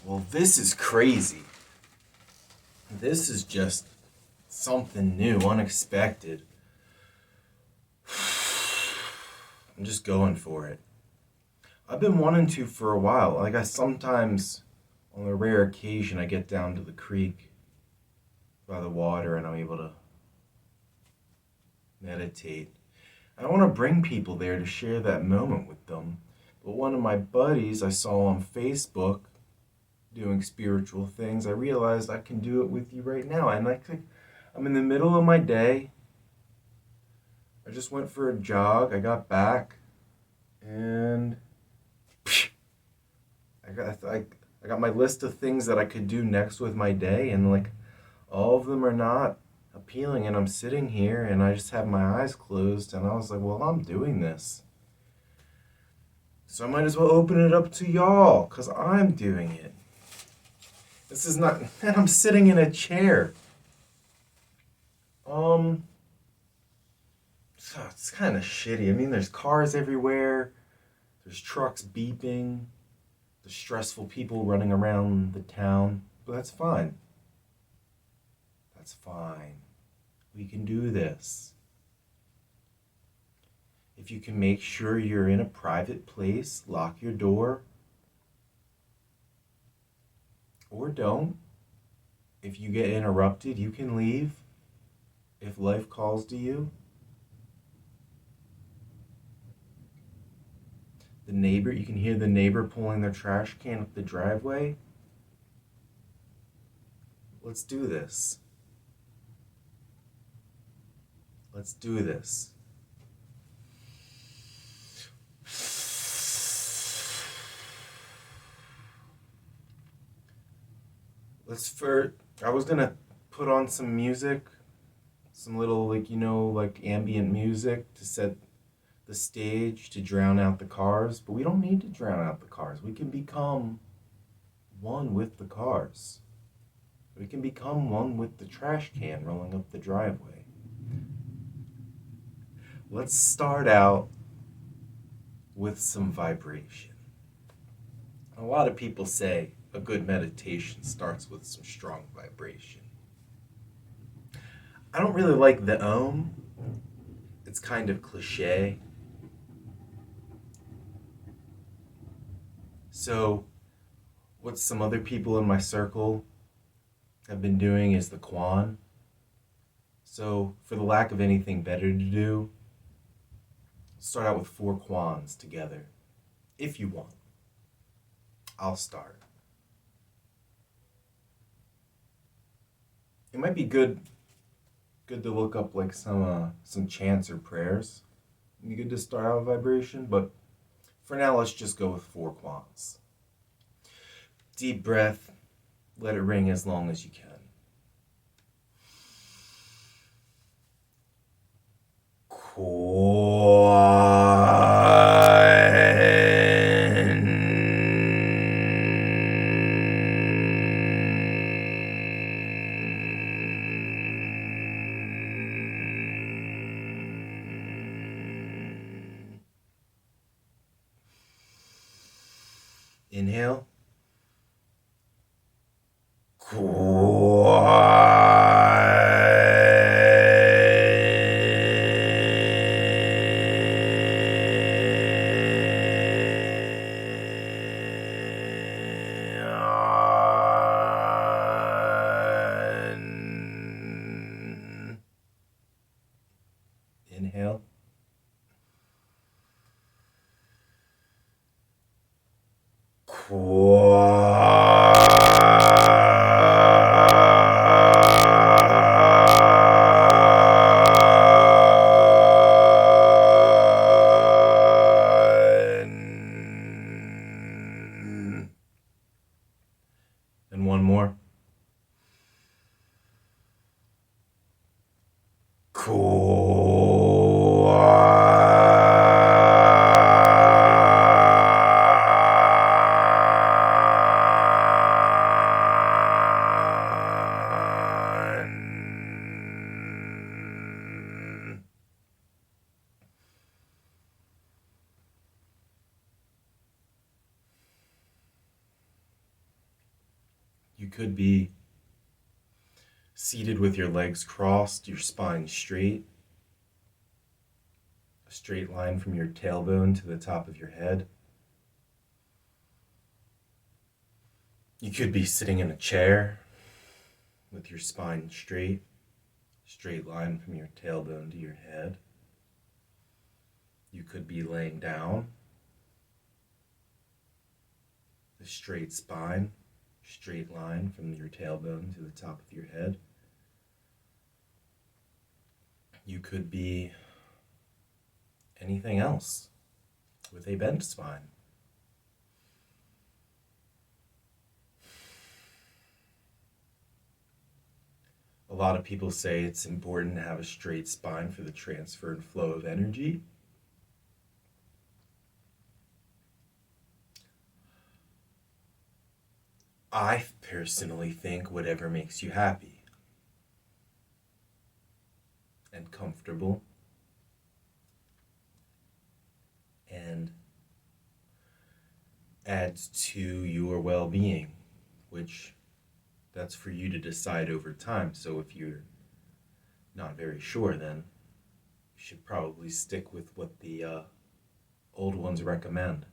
Well, this is crazy. This is just something new, unexpected. I'm just going for it. I've been wanting to for a while. Like, I sometimes, on a rare occasion, I get down to the creek by the water and I'm able to meditate. I want to bring people there to share that moment with them. But one of my buddies I saw on Facebook doing spiritual things, I realized I can do it with you right now. And I'm in the middle of my day. I just went for a jog. I got back and I got my list of things that I could do next with my day, and like all of them are not appealing, and I'm sitting here and I just have my eyes closed and I was like, well, I'm doing this. So I might as well open it up to y'all cuz I'm doing it. This is not and I'm sitting in a chair. So it's kind of shitty. I mean, there's cars everywhere. There's trucks beeping. There's stressful people running around the town. But that's fine. That's fine. We can do this. If you can make sure you're in a private place, lock your door. Or don't. If you get interrupted, you can leave. If life calls to you. The neighbor, you can hear the neighbor pulling their trash can up the driveway. Let's do this. Let's do this. I was gonna put on some music, some little, like ambient music to set the stage to drown out the cars, but we don't need to drown out the cars. We can become one with the cars. We can become one with the trash can rolling up the driveway. Let's start out with some vibration. A lot of people say a good meditation starts with some strong vibration. I don't really like the Om. It's kind of cliche. So, what some other people in my circle have been doing is the Quan. So, for the lack of anything better to do, start out with 4 Quans together. If you want. I'll start. It might be good to look up like some chants or prayers. It'd be good to start out with vibration, but for now, let's just go with 4 Quans. Deep breath. Let it ring as long as you can. Inhale. Inhale. And one more. You could be seated with your legs crossed, your spine straight, a straight line from your tailbone to the top of your head. You could be sitting in a chair with your spine straight, straight line from your tailbone to your head. You could be laying down, the straight spine, straight line from your tailbone to the top of your head. You could be anything else with a bent spine. A lot of people say it's important to have a straight spine for the transfer and flow of energy. I personally think whatever makes you happy and comfortable and adds to your well-being, which that's for you to decide over time. So if you're not very sure, then you should probably stick with what the old ones recommend.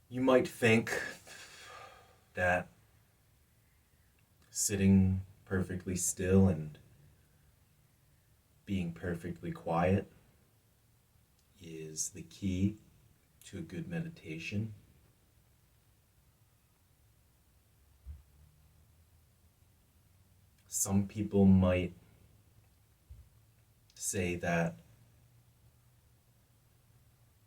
You might think that sitting perfectly still and being perfectly quiet is the key to a good meditation. Some people might say that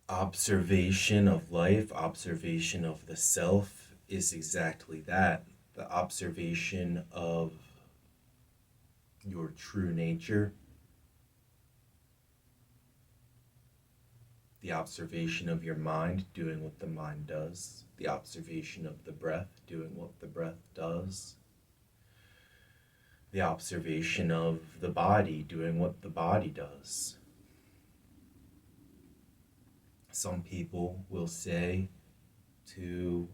observation of life, observation of the self is exactly that, the observation of your true nature, the observation of your mind doing what the mind does, the observation of the breath doing what the breath does, the observation of the body doing what the body does. Some people will say to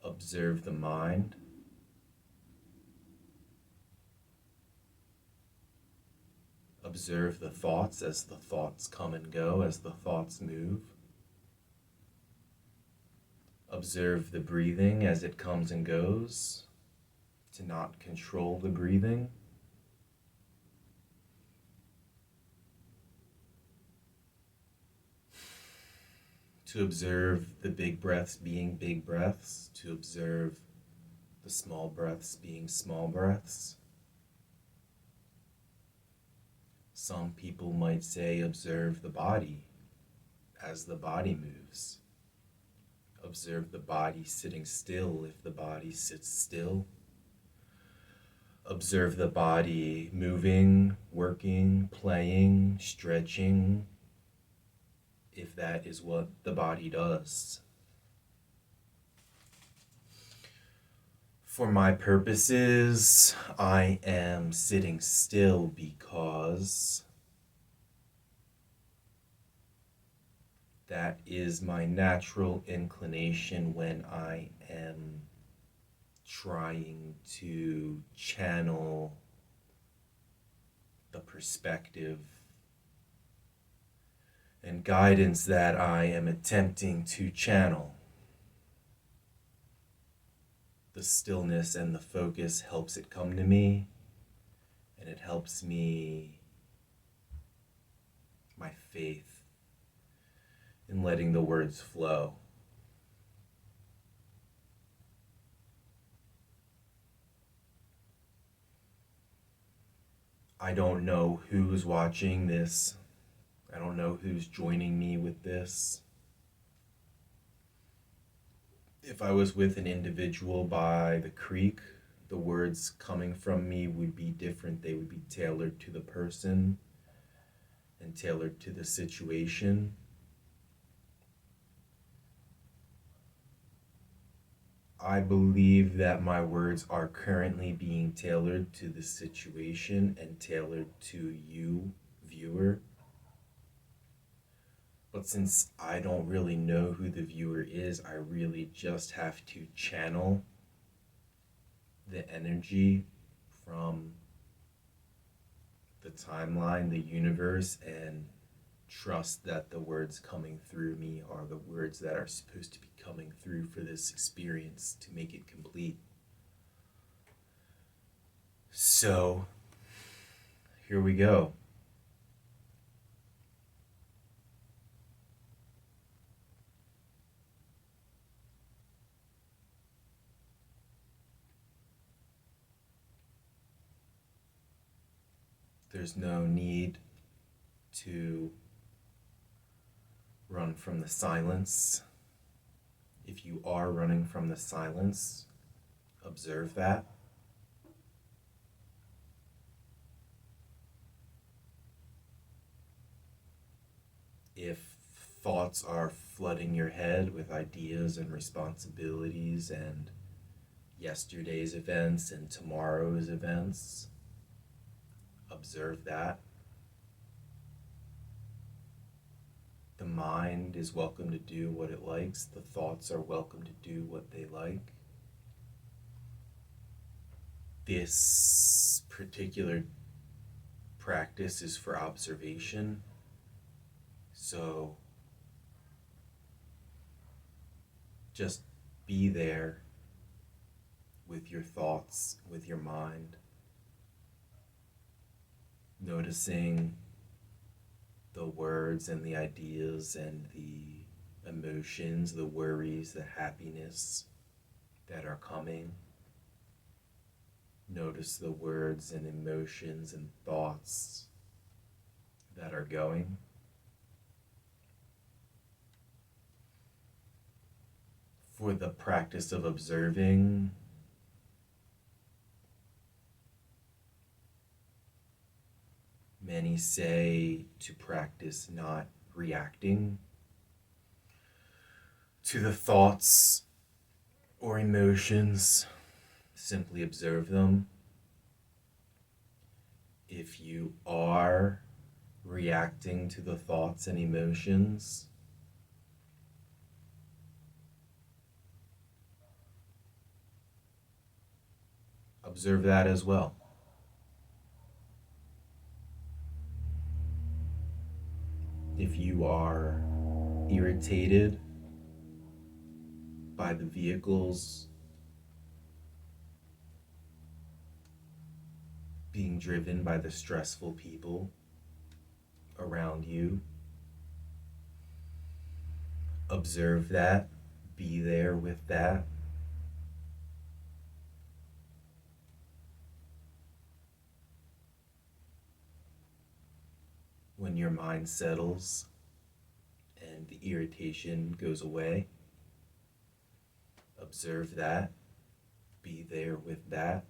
observe the mind, observe the thoughts as the thoughts come and go, as the thoughts move. Observe the breathing as it comes and goes, to not control the breathing. To observe the big breaths being big breaths, to observe the small breaths being small breaths. Some people might say observe the body as the body moves. Observe the body sitting still if the body sits still. Observe the body moving, working, playing, stretching, if that is what the body does. For my purposes, I am sitting still because that is my natural inclination when I am trying to channel the perspective and guidance that I am attempting to channel. The stillness and the focus helps it come to me, and it helps me, my faith, in letting the words flow. I don't know who's watching this. I don't know who's joining me with this. If I was with an individual by the creek, the words coming from me would be different. They would be tailored to the person and tailored to the situation. I believe that my words are currently being tailored to the situation and tailored to you, viewer. But since I don't really know who the viewer is, I really just have to channel the energy from the timeline, the universe, and trust that the words coming through me are the words that are supposed to be coming through for this experience to make it complete. So, here we go. There's no need to run from the silence. If you are running from the silence, observe that. If thoughts are flooding your head with ideas and responsibilities and yesterday's events and tomorrow's events, observe that. The mind is welcome to do what it likes. The thoughts are welcome to do what they like. This particular practice is for observation. So just be there with your thoughts, with your mind, noticing the words and the ideas and the emotions, the worries, the happiness that are coming. Notice the words and emotions and thoughts that are going. For the practice of observing, many say to practice not reacting to the thoughts or emotions, simply observe them. If you are reacting to the thoughts and emotions, observe that as well. If you are irritated by the vehicles being driven by the stressful people around you, observe that, be there with that. When your mind settles and the irritation goes away, observe that, be there with that.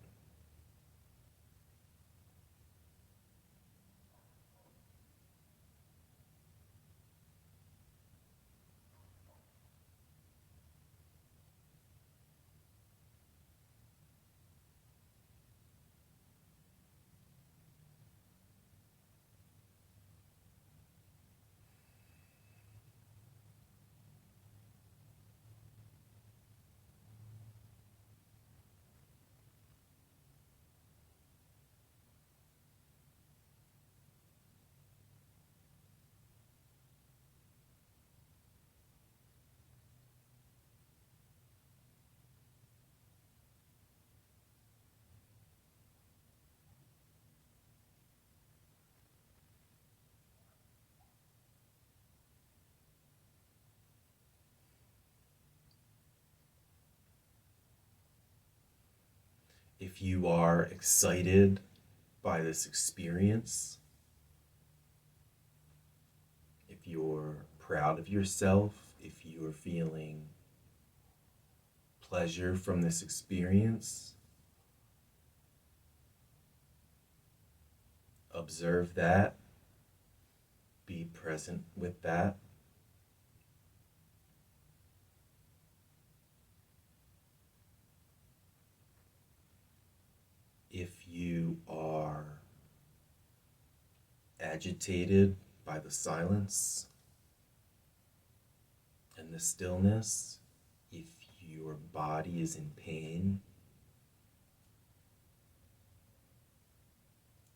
If you are excited by this experience, if you're proud of yourself, if you're feeling pleasure from this experience. Observe that. Be present with that. If you are agitated by the silence and the stillness, if your body is in pain,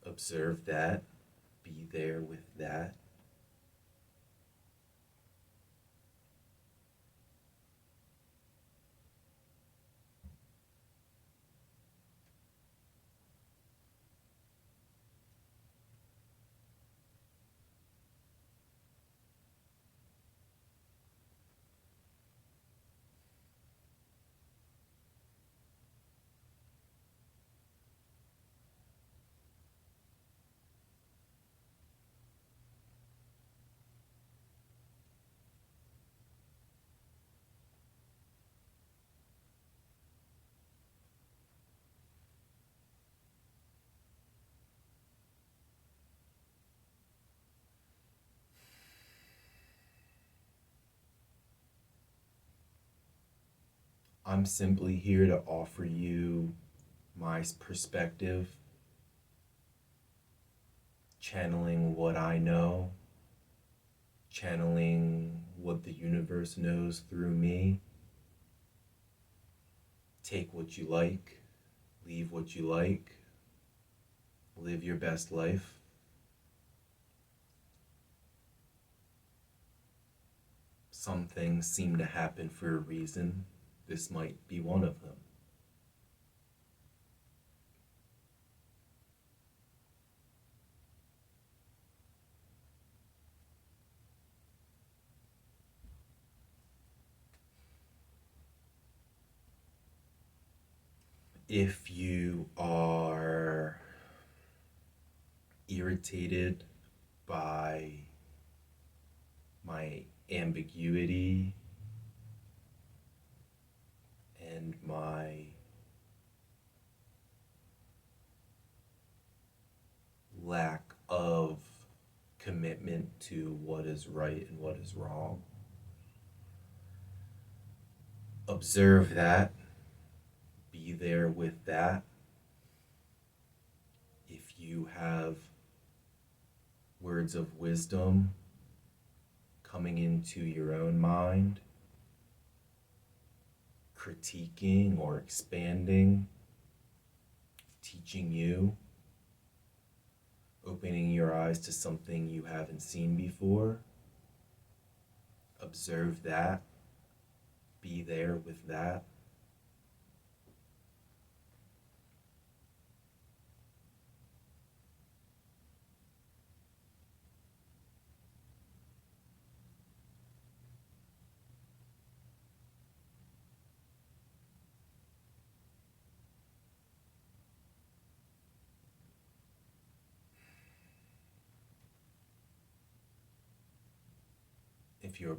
observe that, be there with that. I'm simply here to offer you my perspective, channeling what I know, channeling what the universe knows through me. Take what you like, leave what you like, live your best life. Some things seem to happen for a reason. This might be one of them. If you are irritated by my ambiguity and my lack of commitment to what is right and what is wrong, observe that, be there with that. If you have words of wisdom coming into your own mind, critiquing or expanding, teaching you, opening your eyes to something you haven't seen before, observe that, be there with that. If your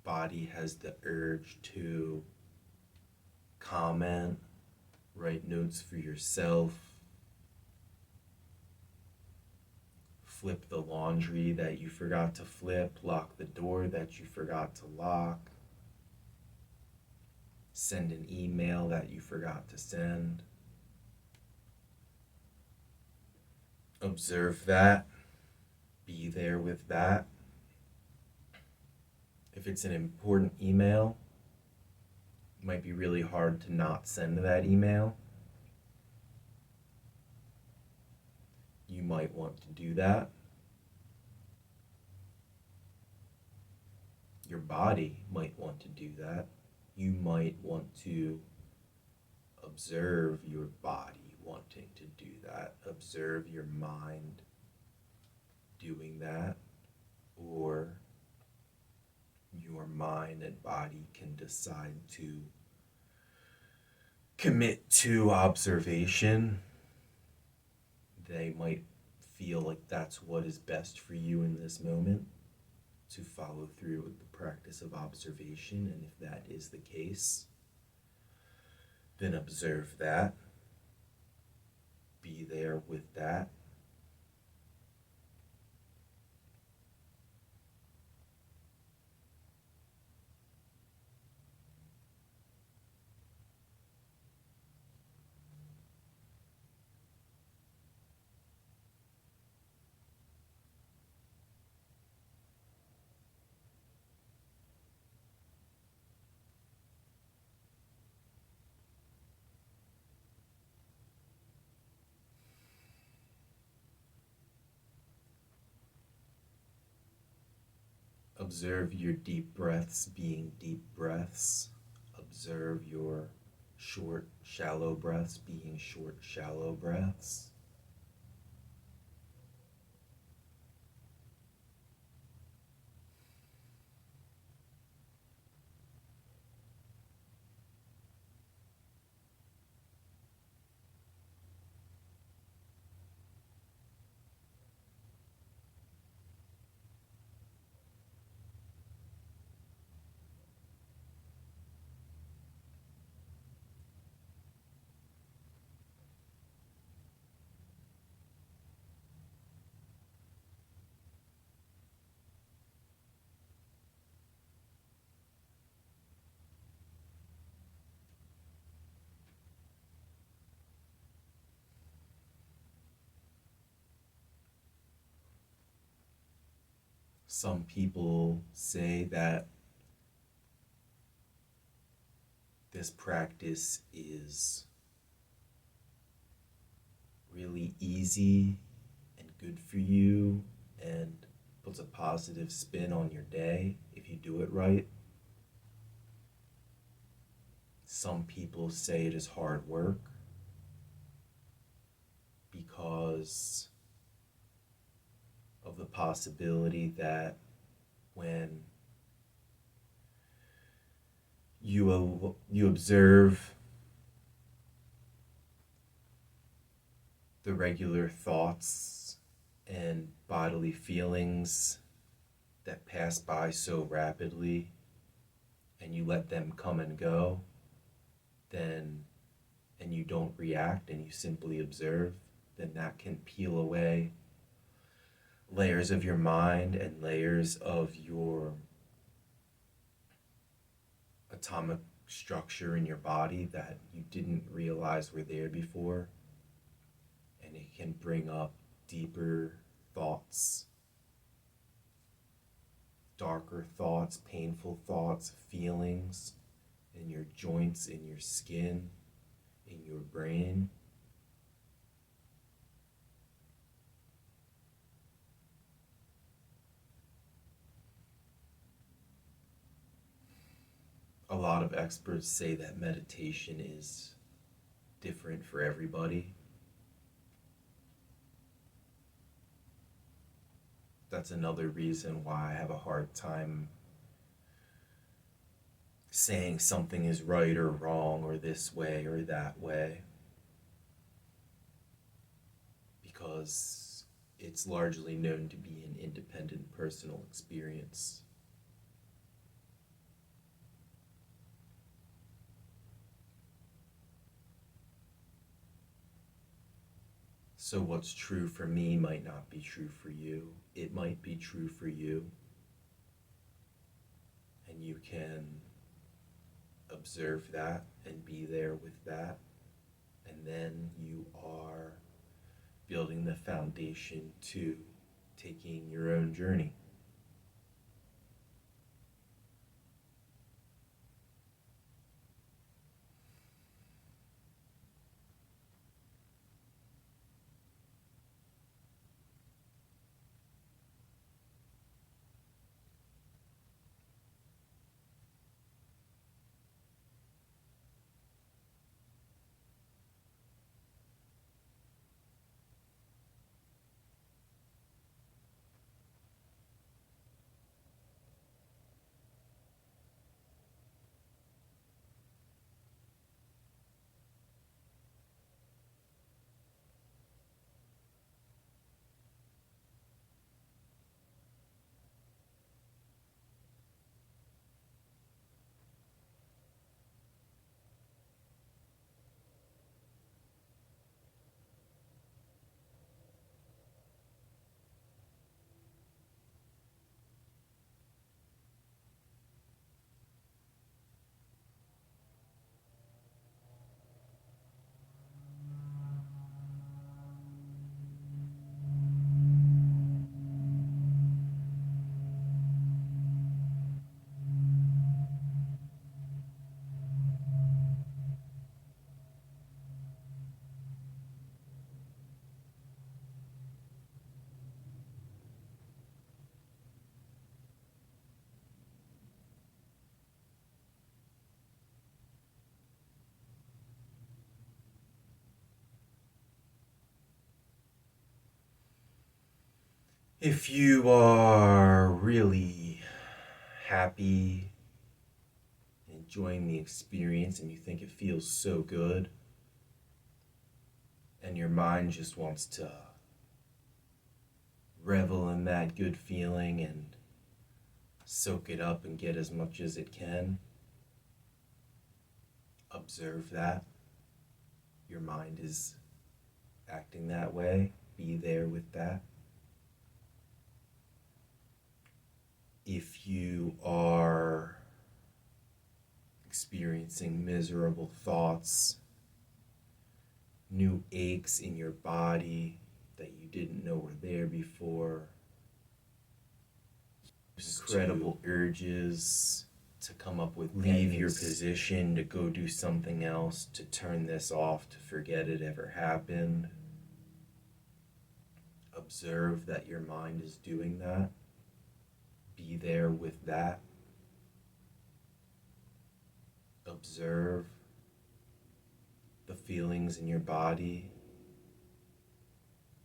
body has the urge to comment, write notes for yourself, flip the laundry that you forgot to flip, lock the door that you forgot to lock, send an email that you forgot to send, observe that, be there with that. If it's an important email, it might be really hard to not send that email. You might want to do that. Your body might want to do that. You might want to observe your body wanting to do that. Observe your mind doing that, or your mind and body can decide to commit to observation. They might feel like that's what is best for you in this moment, to follow through with the practice of observation. And if that is the case, Then observe that. Be there with that. Observe your deep breaths being deep breaths. Observe your short, shallow breaths being short, shallow breaths. Some people say that this practice is really easy and good for you and puts a positive spin on your day if you do it right. Some people say it is hard work because of the possibility that when you observe the regular thoughts and bodily feelings that pass by so rapidly and you let them come and go, then and you don't react and you simply observe, then that can peel away layers of your mind and layers of your atomic structure in your body that you didn't realize were there before. And it can bring up deeper thoughts, darker thoughts, painful thoughts, feelings in your joints, in your skin, in your brain. A lot of experts say that meditation is different for everybody. That's another reason why I have a hard time saying something is right or wrong or this way or that way, because it's largely known to be an independent personal experience. So what's true for me might not be true for you. It might be true for you. And you can observe that and be there with that. And then you are building the foundation to taking your own journey. If you are really happy, enjoying the experience, and you think it feels so good, and your mind just wants to revel in that good feeling and soak it up and get as much as it can, observe that. Your mind is acting that way. Be there with that. If you are experiencing miserable thoughts, new aches in your body that you didn't know were there before, incredible urges to come up with, leave your position, to go do something else, to turn this off, to forget it ever happened. Observe that your mind is doing that. Be there with that. Observe the feelings in your body,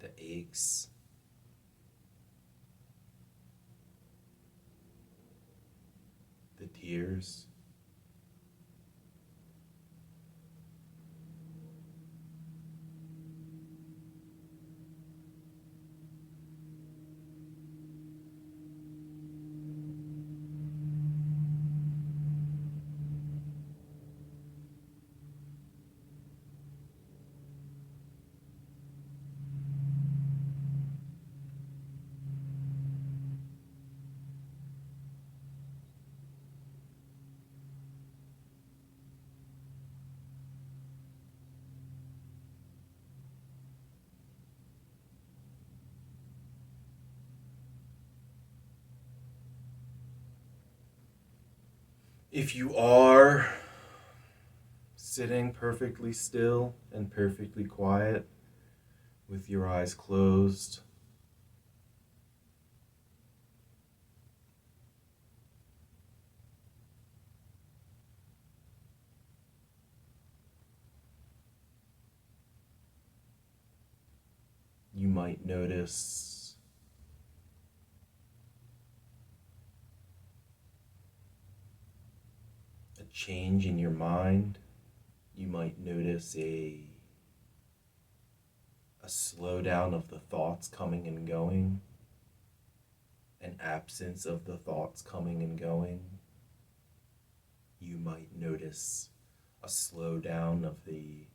the aches, the tears. If you are sitting perfectly still and perfectly quiet with your eyes closed, you might notice a change in your mind. You might notice a slowdown of the thoughts coming and going, an absence of the thoughts coming and going. You might notice a slowdown of the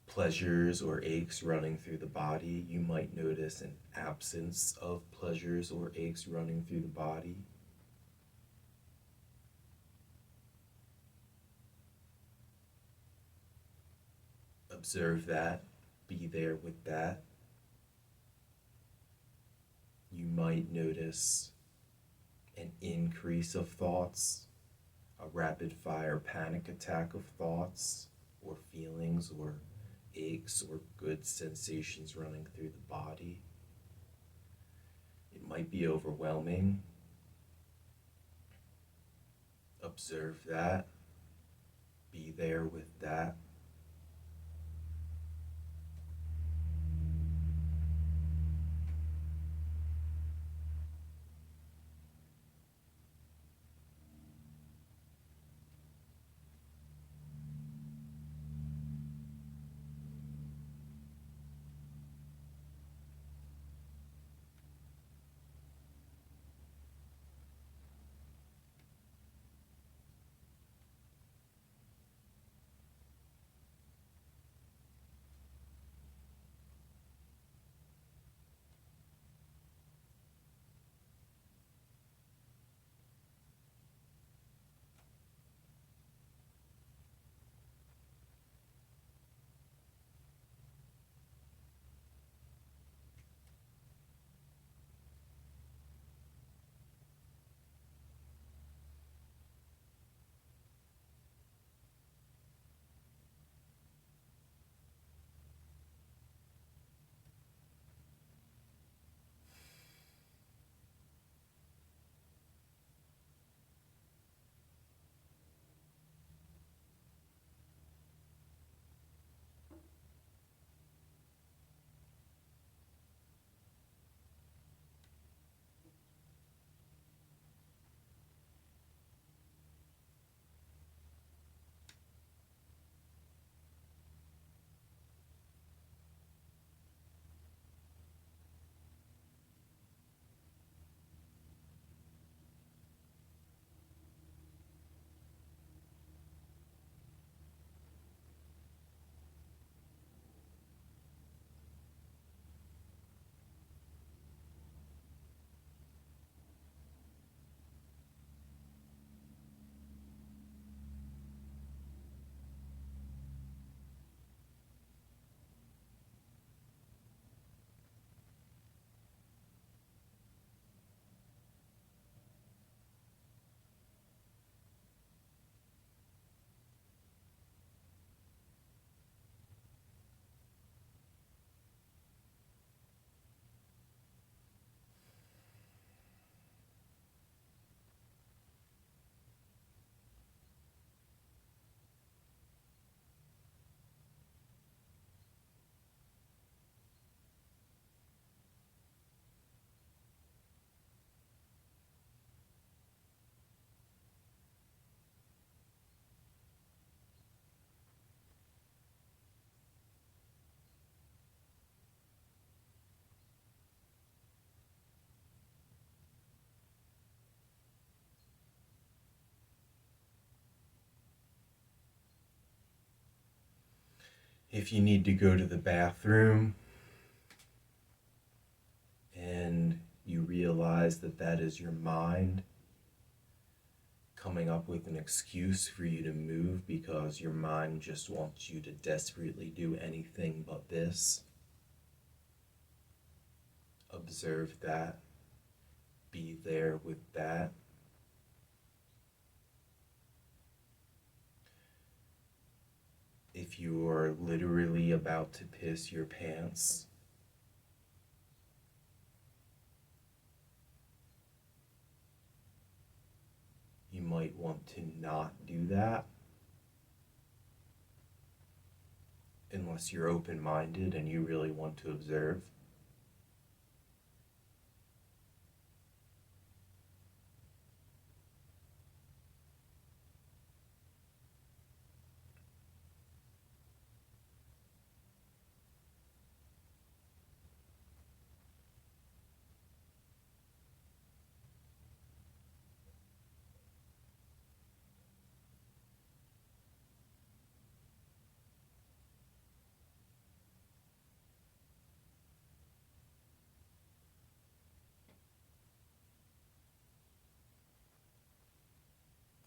pleasures or aches running through the body. You might notice an absence of pleasures or aches running through the body. Observe that. Be there with that. You might notice an increase of thoughts, a rapid fire panic attack of thoughts or feelings or aches or good sensations running through the body. It might be overwhelming. Observe that. Be there with that. If you need to go to the bathroom and you realize that that is your mind coming up with an excuse for you to move because your mind just wants you to desperately do anything but this, observe that, be there with that. If you are literally about to piss your pants, you might want to not do that unless you're open minded and you really want to observe.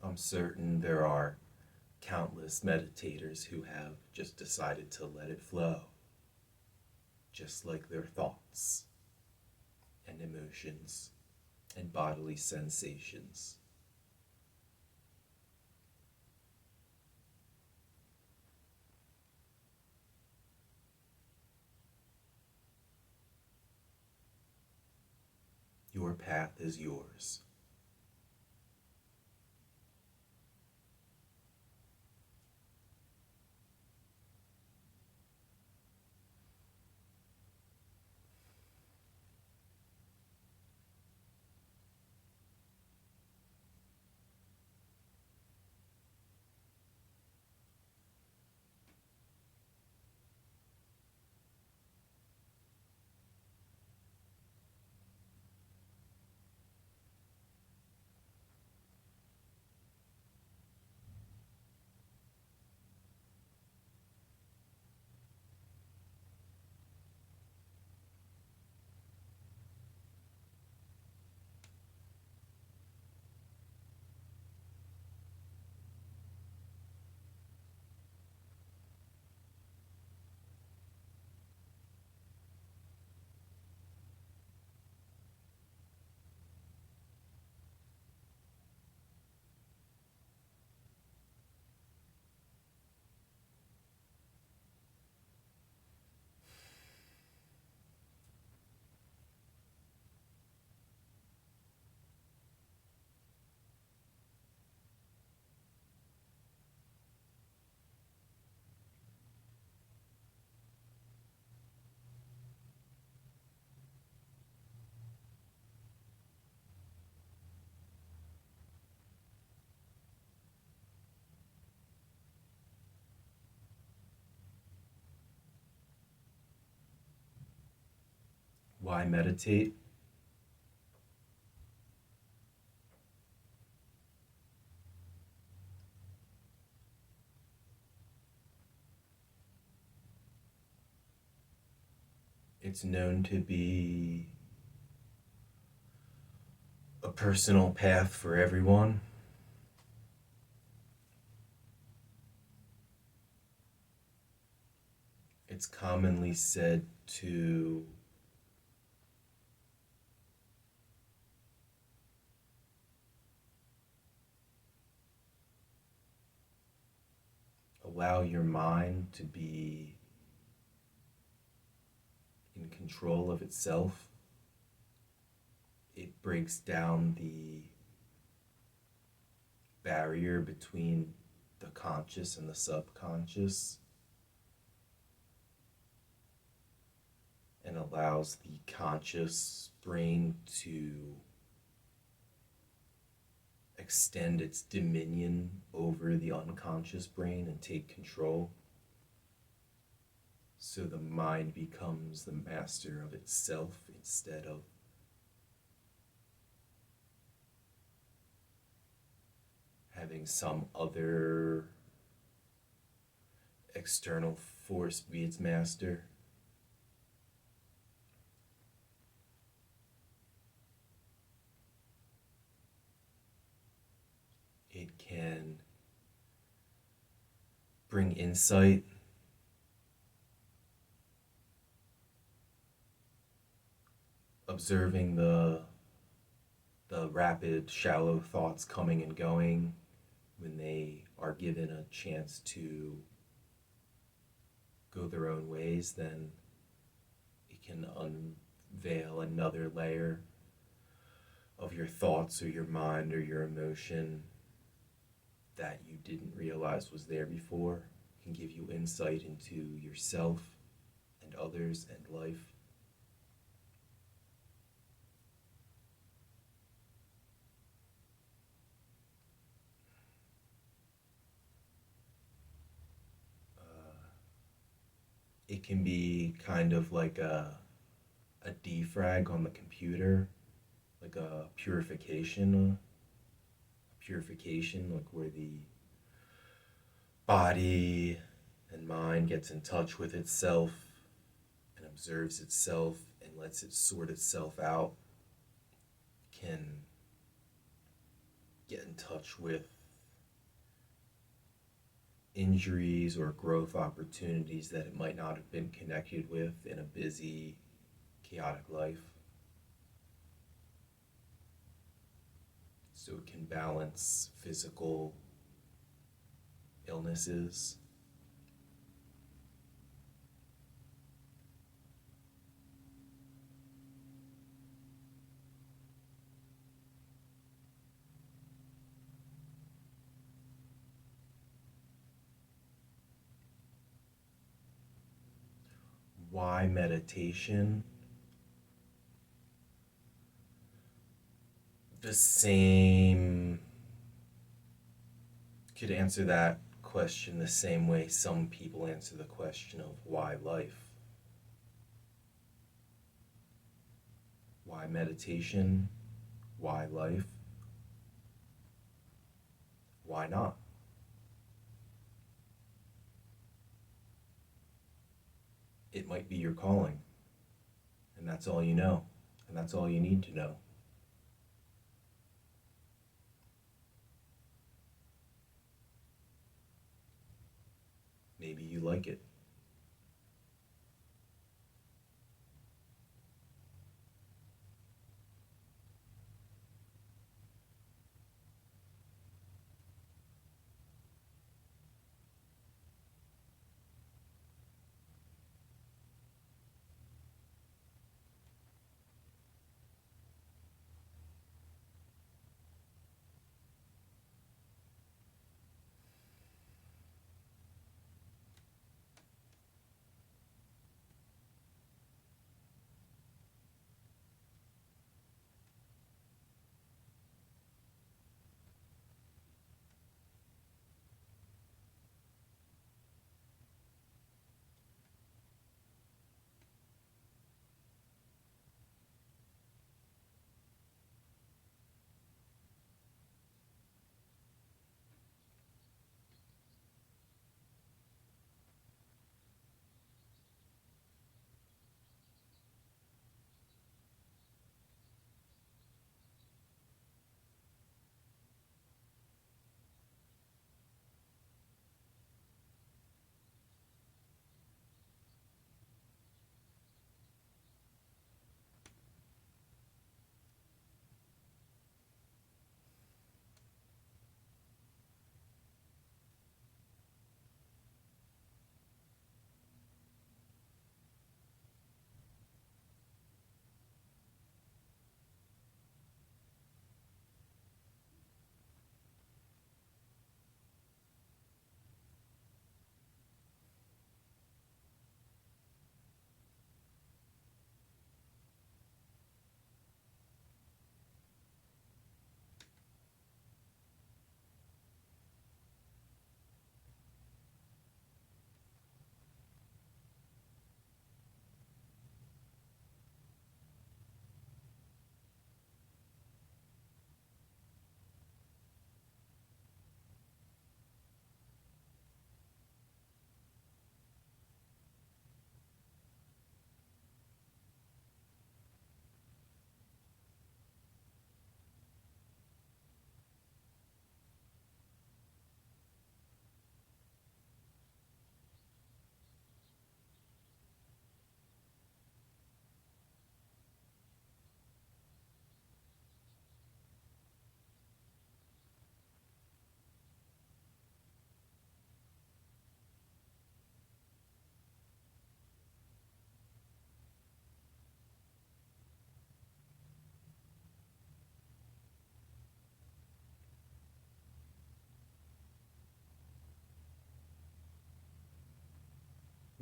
I'm certain there are countless meditators who have just decided to let it flow, just like their thoughts and emotions and bodily sensations. Your path is yours. Why meditate? It's known to be a personal path for everyone. It's commonly said to allow your mind to be in control of itself. It breaks down the barrier between the conscious and the subconscious and allows the conscious brain to extend its dominion over the unconscious brain and take control. So the mind becomes the master of itself instead of having some other external force be its master. It can bring insight, observing the rapid, shallow thoughts coming and going when they are given a chance to go their own ways, then it can unveil another layer of your thoughts or your mind or your emotion that you didn't realize was there before. It can give you insight into yourself and others and life. It can be kind of like a defrag on the computer, like a purification, like where the body and mind gets in touch with itself and observes itself and lets it sort itself out, can get in touch with injuries or growth opportunities that it might not have been connected with in a busy, chaotic life. So it can balance physical illnesses. Why meditation? The same, could answer that question the same way some people answer the question of why life. Why meditation? Why life? Why not? It might be your calling, and that's all you know, and that's all you need to know. Maybe you like it.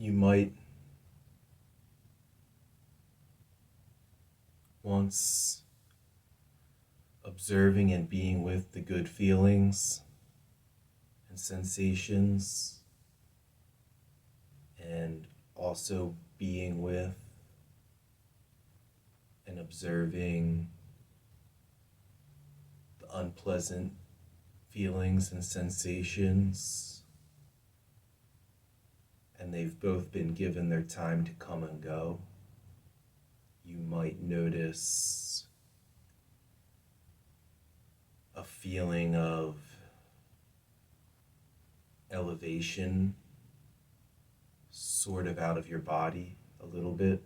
you might once observing and being with the good feelings and sensations, and also being with and observing the unpleasant feelings and sensations, and they've both been given their time to come and go. You might notice a feeling of elevation sort of out of your body a little bit,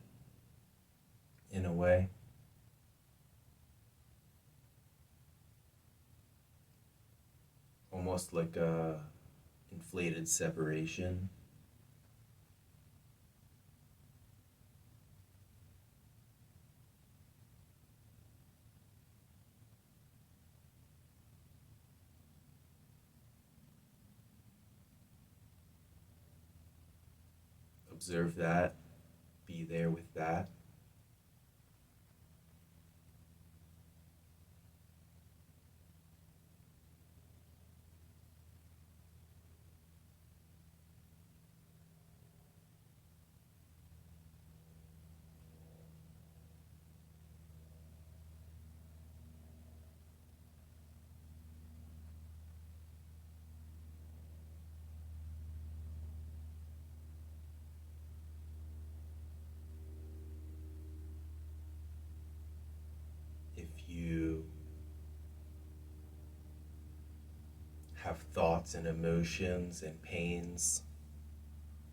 in a way. Almost like a inflated separation. Observe that, be there with that. If you have thoughts and emotions and pains,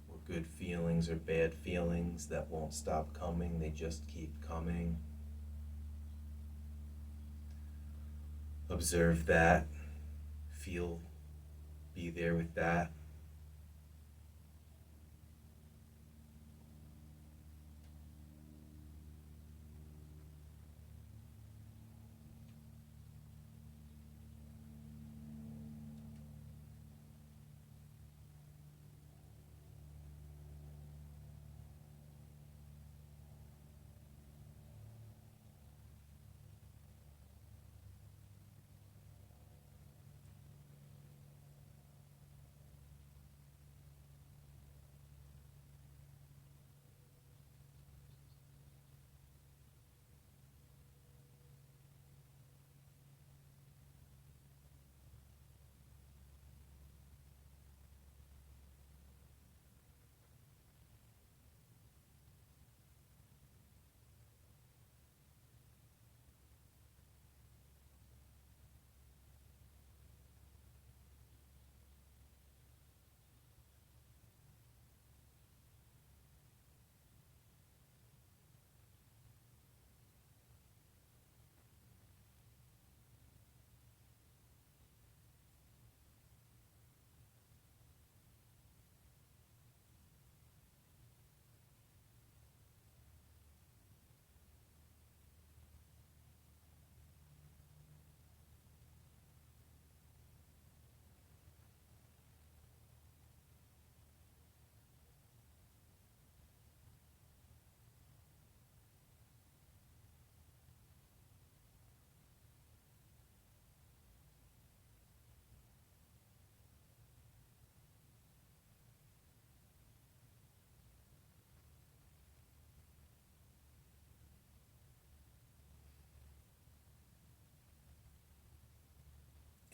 or good feelings or bad feelings that won't stop coming, they just keep coming, observe that, feel, be there with that.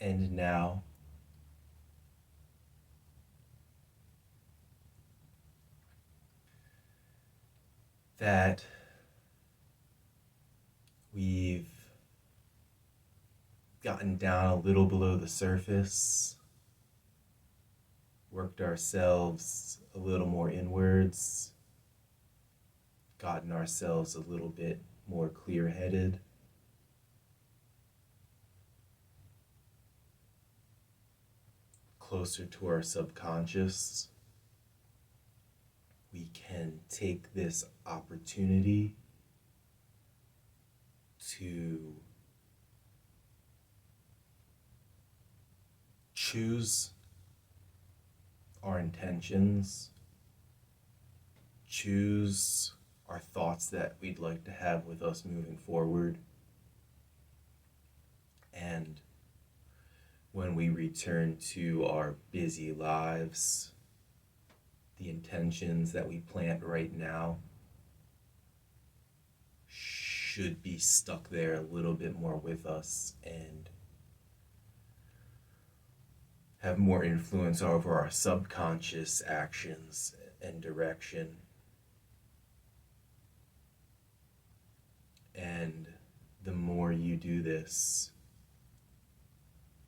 And now, that we've gotten down a little below the surface, worked ourselves a little more inwards, gotten ourselves a little bit more clear headed, closer to our subconscious, we can take this opportunity to choose our intentions choose our thoughts that we'd like to have with us moving forward. And when we return to our busy lives, the intentions that we plant right now should be stuck there a little bit more with us and have more influence over our subconscious actions and direction. And the more you do this,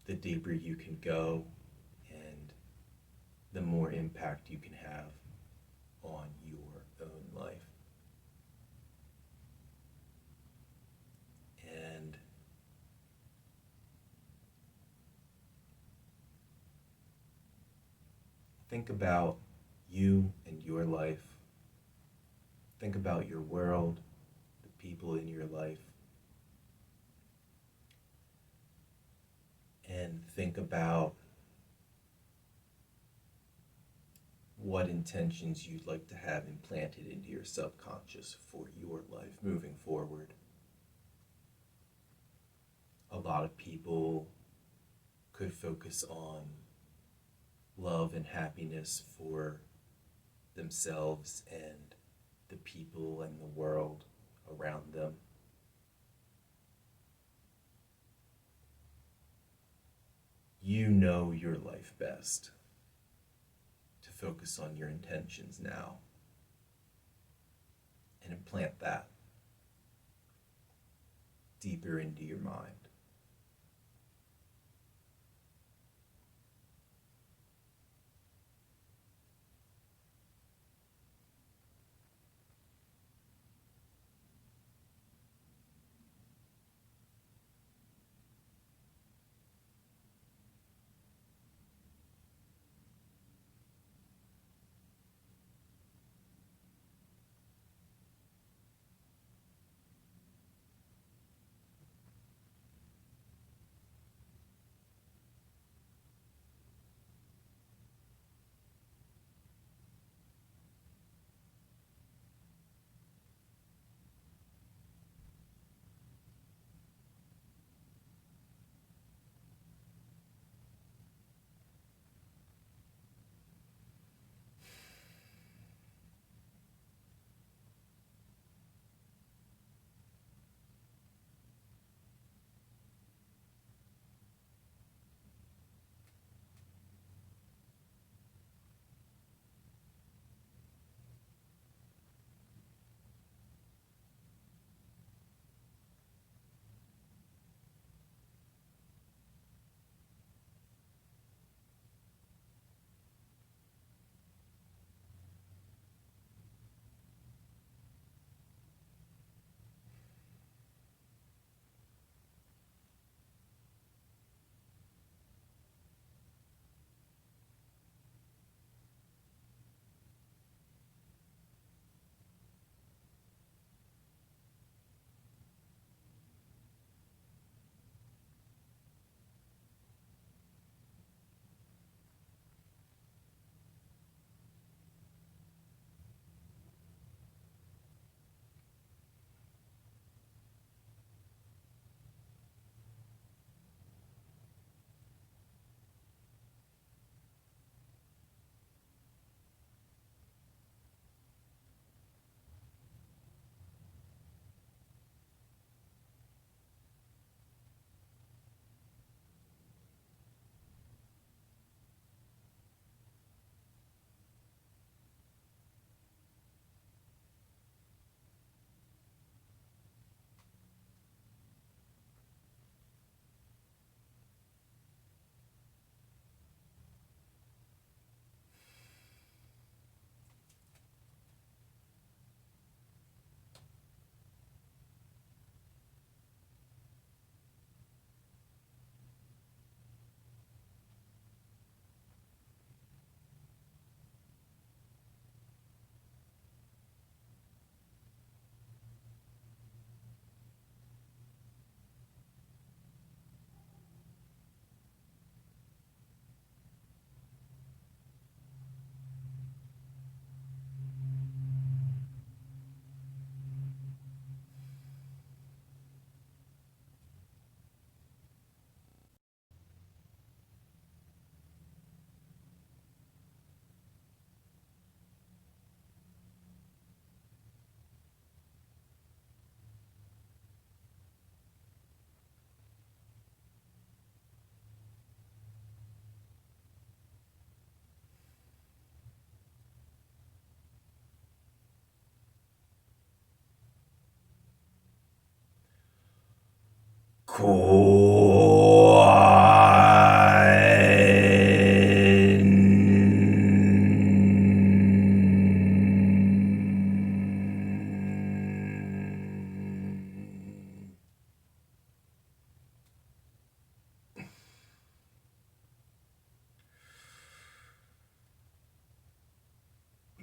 the deeper you can go and the more impact you can have on your own life. And think about you and your life. Think about your world, the people in your life. And think about what intentions you'd like to have implanted into your subconscious for your life moving forward. A lot of people could focus on love and happiness for themselves and the people and the world around them. You know your life best to focus on your intentions now and implant that deeper into your mind.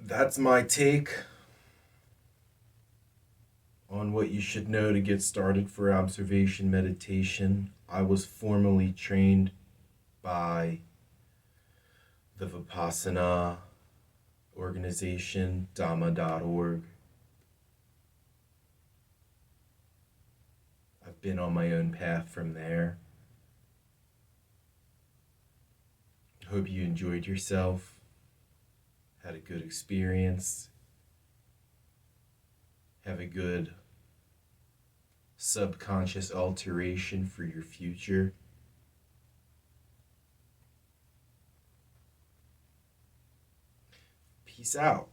That's my take on what you should know to get started for observation meditation. I was formally trained by the Vipassana organization, Dhamma.org. I've been on my own path from there. Hope you enjoyed yourself, had a good experience, have a good subconscious alteration for your future. Peace out.